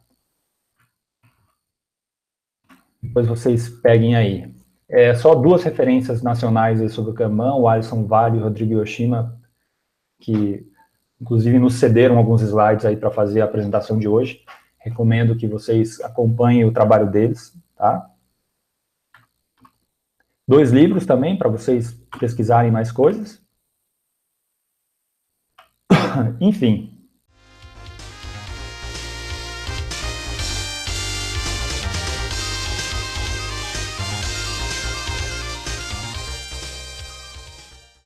A: depois vocês peguem aí. Só 2 referências nacionais sobre o Kanban, o Alisson Vale e o Rodrigo Yoshima, que inclusive nos cederam alguns slides aí para fazer a apresentação de hoje. Recomendo que vocês acompanhem o trabalho deles, tá? 2 livros também, para vocês pesquisarem mais coisas. Enfim,